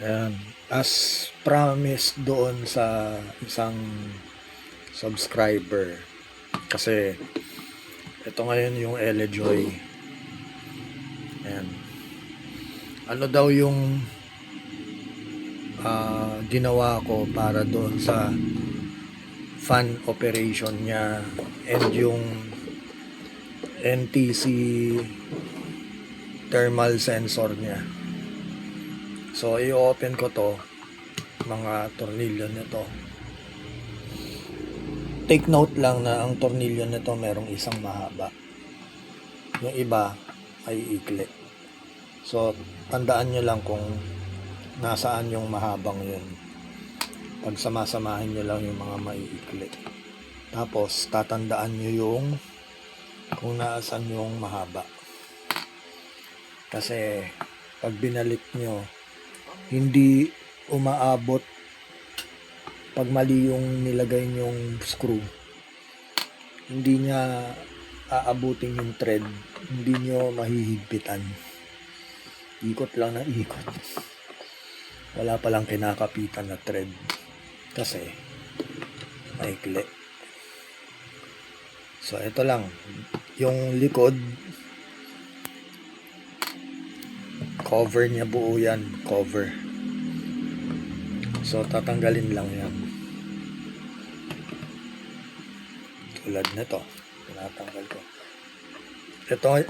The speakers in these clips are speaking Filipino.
Ayan. As promised doon sa isang subscriber. Kasi ito ngayon yung Elejoy. Ayan. Ano daw yung ginawa ko para doon sa fan operation niya and yung NTC thermal sensor niya. So i-open ko to, mga tornilyo nito. Take note lang na ang tornilyo nito merong isang mahaba, yung iba ay ikli. So tandaan nyo lang kung nasaan yung mahabang yun. Pag samasamahin nyo lang yung mga maiikli, tapos tatandaan nyo yung kung nasaan yung mahaba. Kasi pag binalik nyo, hindi umaabot. Pag mali yung nilagay nyong screw, hindi niya aabutin yung thread, hindi nyo mahihigpitan. Ikot lang na ikot, wala palang kinakapitan na thread kasi maikli. So ito lang yung likod, cover niya, buo yan, cover. So tatanggalin lang yan tulad nito, tinatanggal ko.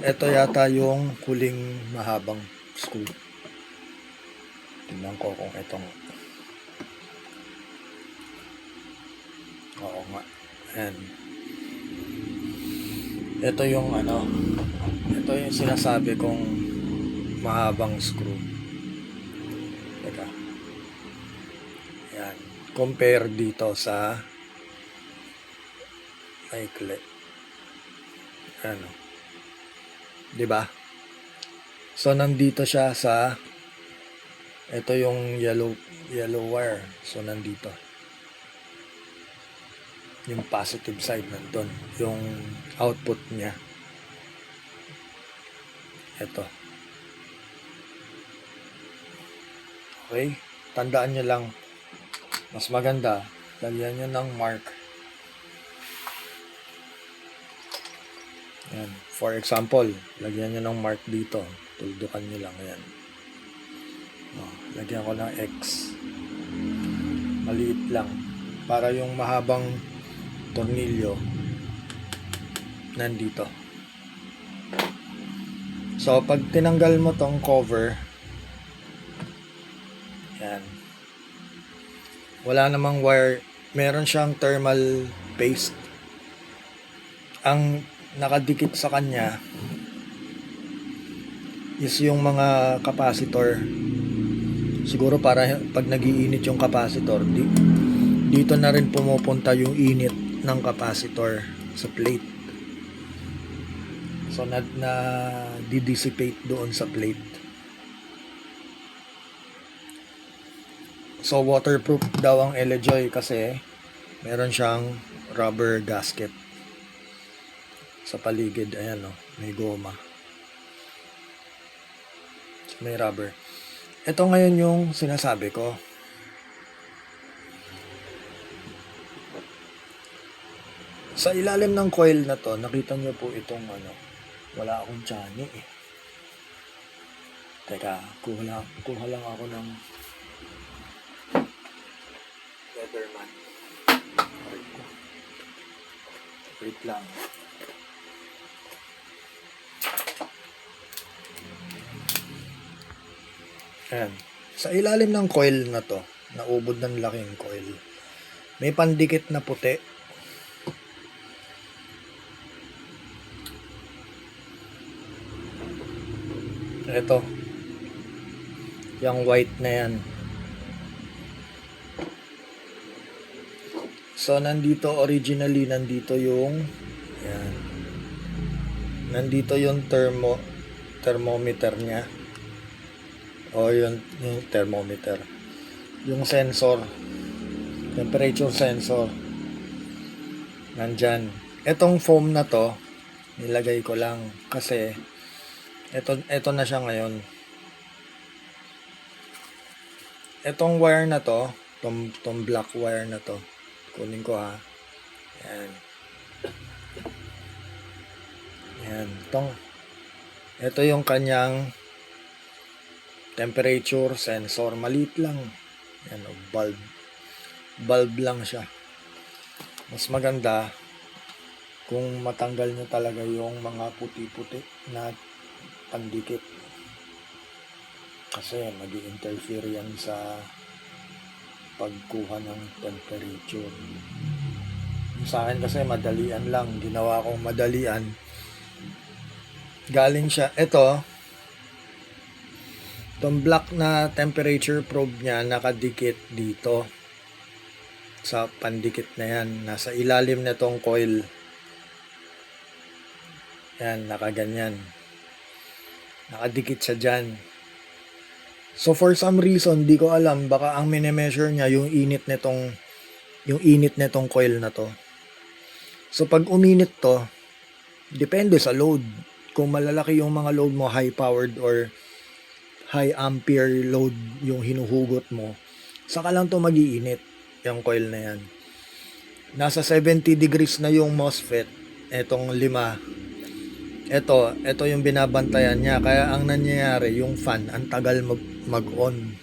Ito yata yung huling mahabang screw. Tingnan ko kung itong, oo nga, ayan. Ito yung ito yung sinasabi kong mahabang screw. Teka, ayan, compare dito sa maikli. Ano, diba? So nandito siya sa, ito yung yellow wire. So nandito yung positive side, nandun yung output niya. Ito. Okay, tandaan nyo lang, mas maganda lagyan nyo ng mark. Ayan. For example, lagyan nyo ng mark dito, tuldukan nyo lang yan. Lagyan ko ng X, maliit lang, para yung mahabang tornilyo nandito. So pag tinanggal mo tong cover, yan, wala namang wire, meron siyang thermal paste. Ang nakadikit sa kanya is yung mga capacitor. Siguro para pag nagiinit yung capacitor, dito na rin pumupunta yung init ng capacitor sa plate. So na dissipate doon sa plate. So waterproof daw ang Elejoy kasi meron siyang rubber gasket sa paligid. Ayan, may goma, may rubber. Ito ngayon yung sinasabi ko. Sa ilalim ng coil na to, nakita nyo po itong wala akong tsani eh. Teka, kuha lang ako ng Leatherman. Wait lang. Ayan. Sa ilalim ng coil na to, naubod ng laking coil, may pandikit na puti. Ito, yung white na yan. So nandito originally, nandito yung yan, nandito yung thermometer niya, o yung thermometer, yung sensor, temperature sensor, nandyan. Etong foam na to, nilagay ko lang kasi ito na siya ngayon. Etong wire na to, tong black wire na to, kunin ko ha. Yan. Yan. Ito yung kanyang temperature sensor. Maliit lang. Yan, bulb. Bulb lang siya. Mas maganda kung matanggal nyo talaga yung mga puti-puti na pandikit. Kasi mag-i-interfere yan sa pagkuha ng temperature. Sa akin kasi madalian lang. Ginawa kong madalian. Galing siya. Itong black na temperature probe niya nakadikit dito sa pandikit na yan. Nasa ilalim na tong coil. Yan, nakaganyan. Nakadikit siya dyan. So for some reason, di ko alam, baka ang mini-measure niya yung init netong coil na to. So pag uminit to, depende sa load. Kung malalaki yung mga load mo, high powered or high ampere load yung hinuhugot mo, saka lang to mag-iinit yung coil na yan. Nasa 70 degrees na yung MOSFET, etong 5. Ito yung binabantayan niya. Kaya ang nangyayari, yung fan, ang tagal mag-on.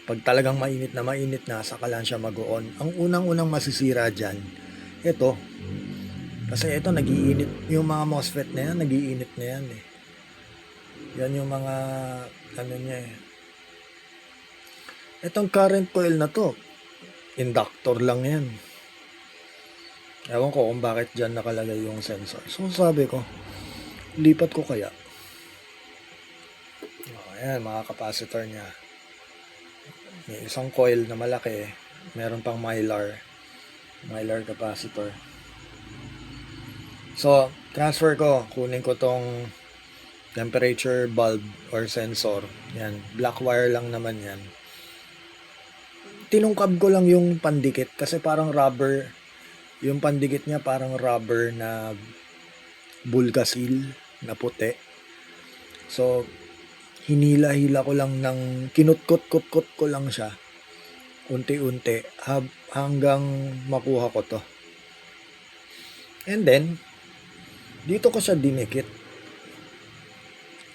Pag talagang mainit na, saka lang siya mag-on. Ang unang-unang masisira dyan, ito. Kasi ito, nag-iinit. Yung mga MOSFET na yan, nag-iinit na yan eh. Yan yung mga, ano niya eh. Itong current coil na to, inductor lang yan. Ewan ko kung bakit dyan nakalagay yung sensor. So sabi ko, lipat ko kaya. Ayan, mga capacitor niya. May isang coil na malaki. Meron pang mylar capacitor. So, transfer ko. Kunin ko tong temperature bulb or sensor. Yan, black wire lang naman yan. Tinungkab ko lang yung pandikit kasi parang rubber. Yung pandikit niya parang rubber na Bulgasil na puti. So, hinila-hila ko lang ng kinutkot-kot ko lang siya. Unti-unti hanggang makuha ko to. And then, dito ko siya dinikit.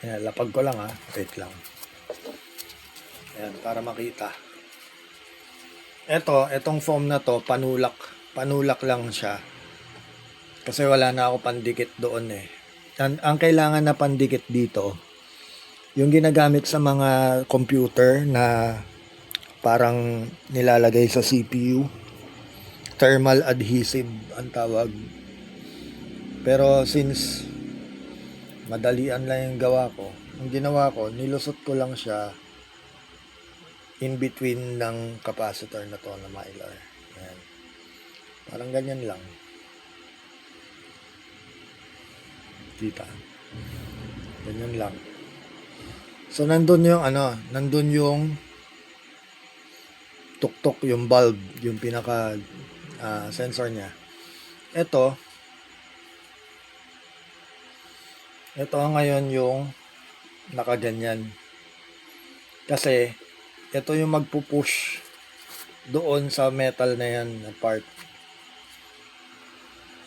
Ayan, lapag ko lang ha. Wait lang. Ayan, para makita. Etong foam na to, panulak. Panulak lang siya. Kasi wala na ako pandikit doon eh. Ang kailangan na pandikit dito, yung ginagamit sa mga computer na parang nilalagay sa CPU, thermal adhesive ang tawag. Pero since madalian lang yung gawa ko, ang ginawa ko, nilusot ko lang siya in between ng capacitor na to na mylar. Ayan. Parang ganyan lang. Kita. Ganyan lang. So nandun yung tuktok, yung bulb, yung pinaka sensor niya. Ito ngayon yung nakaganyan. Kasi ito yung magpupush doon sa metal na yan na part.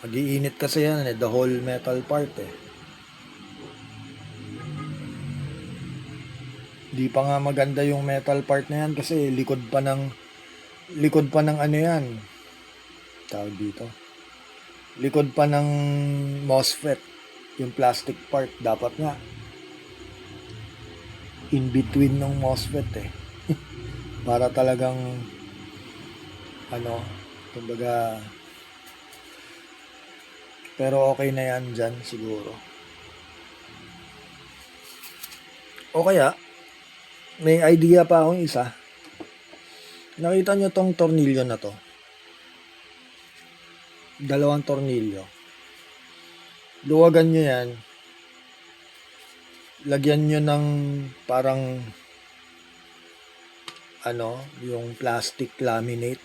Mag-iinit kasi yan the whole metal part eh. Di pa nga maganda yung metal part na yan kasi likod pa ng ano yan. Tawag dito. Likod pa ng MOSFET. Yung plastic part. Dapat nga in between ng MOSFET eh. Para talagang kumbaga, pero okay na yan dyan siguro. O kaya, may idea pa akong isa. Nakita nyo tong tornilyo na to. 2 tornilyo. Luwagan nyo yan. Lagyan nyo ng parang yung plastic laminate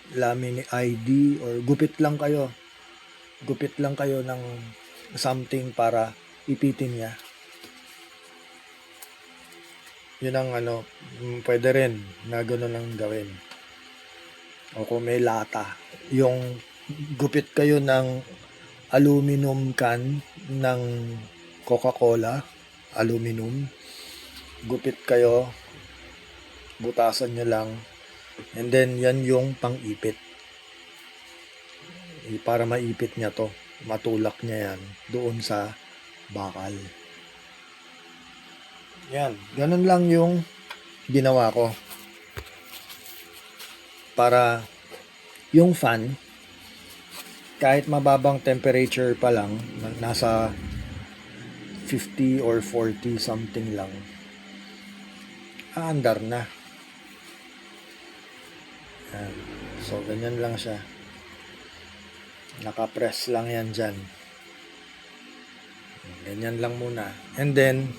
ID or gupit lang kayo ng something para ipitin niya. Yun ang pwede rin na gano'n lang gawin. O kung may lata, yung gupit kayo ng aluminum can ng Coca-Cola, aluminum, gupit kayo, butasan nyo lang, and then yan yung pang-ipit. Para maipit niya to, matulak niya yan doon sa bakal. Yan, ganun lang yung ginawa ko. Para yung fan, kahit mababang temperature pa lang, nasa 50 or 40 something lang, aandar na. Yan. So, ganyan lang siya. Nakapress lang yan dyan. Ganyan lang muna. And then,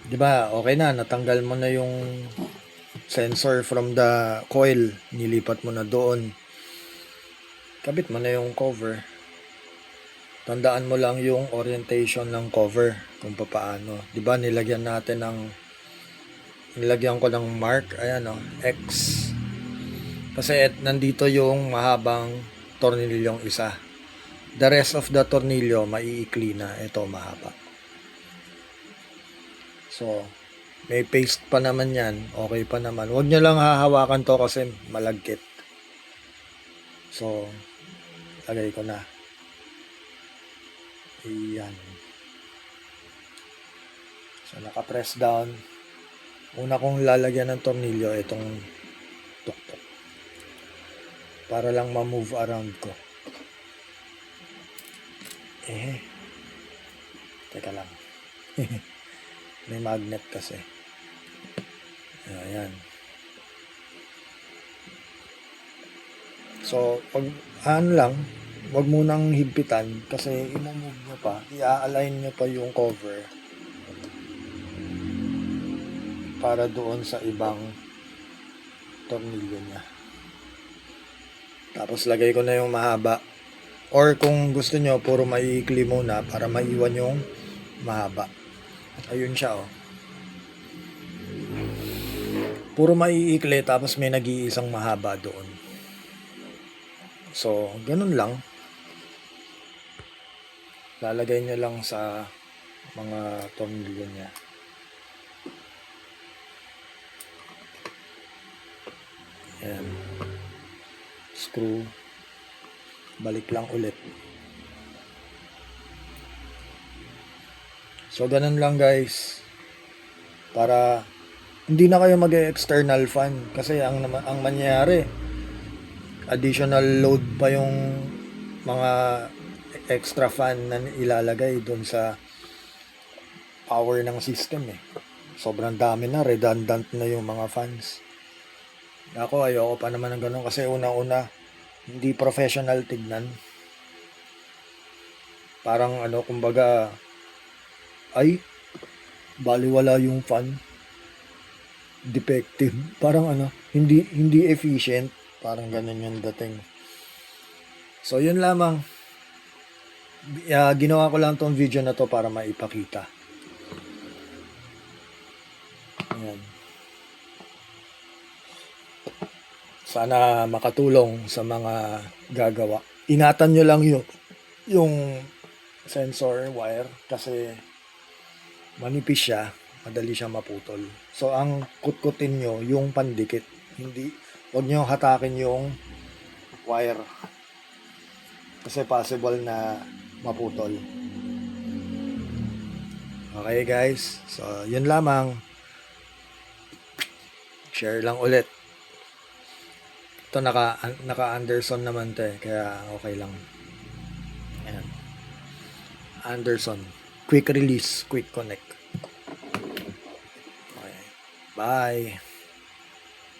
di ba, okay na, natanggal mo na yung sensor from the coil, nilipat mo na doon, kabit mo na yung cover. Tandaan mo lang yung orientation ng cover kung paano. Di ba, nilagyan ko ng mark, ayan X, kasi nandito yung mahabang tornilyong isa. The rest of the tornilyo maiikli na, ito mahaba. So may paste pa naman yan, okay pa naman. Huwag nyo lang hahawakan to kasi malagkit. So, lagay ko na. Ayan. So, naka-press down. Una kong lalagyan ng tornilyo, itong tuktok. Para lang ma-move around ko. Teka lang. May magnet kasi. Ayan. So, wag munang higpitan kasi i-move nyo pa, i-align nyo pa yung cover para doon sa ibang tornilyo niya. Tapos lagay ko na yung mahaba. Or kung gusto nyo, puro maiikli muna para maiwan yung mahaba. Ayun siya Puro maiikli tapos may nag-iisang mahaba doon. So, ganun lang. Lalagay nyo lang sa mga tornilyo niya. Ayan. Screw. Balik lang ulit. So, ganun lang guys. Para hindi na kayo mag-external fan. Kasi ang mangyayari, additional load pa yung mga extra fan na ilalagay doon sa power ng system Sobrang dami na, redundant na yung mga fans. Ako, ayoko pa naman ng ganun kasi una-una, hindi professional tignan. Parang kumbaga, ay, baliwala yung fan. Defective. Parang hindi efficient. Parang ganun yung dating. So, yun lamang. Ginawa ko lang tong video na to para maipakita. Ayan. Sana makatulong sa mga gagawa. Ingatan nyo lang yung sensor wire kasi manipis siya, madali siya maputol. So, ang kutkutin nyo, yung pandikit. Huwag nyo hatakin yung wire. Kasi possible na maputol. Okay guys, so yun lamang. Share lang ulit. Ito naka Anderson naman to kaya okay lang. Ayan. Anderson. Quick release, quick connect. Okay. Bye.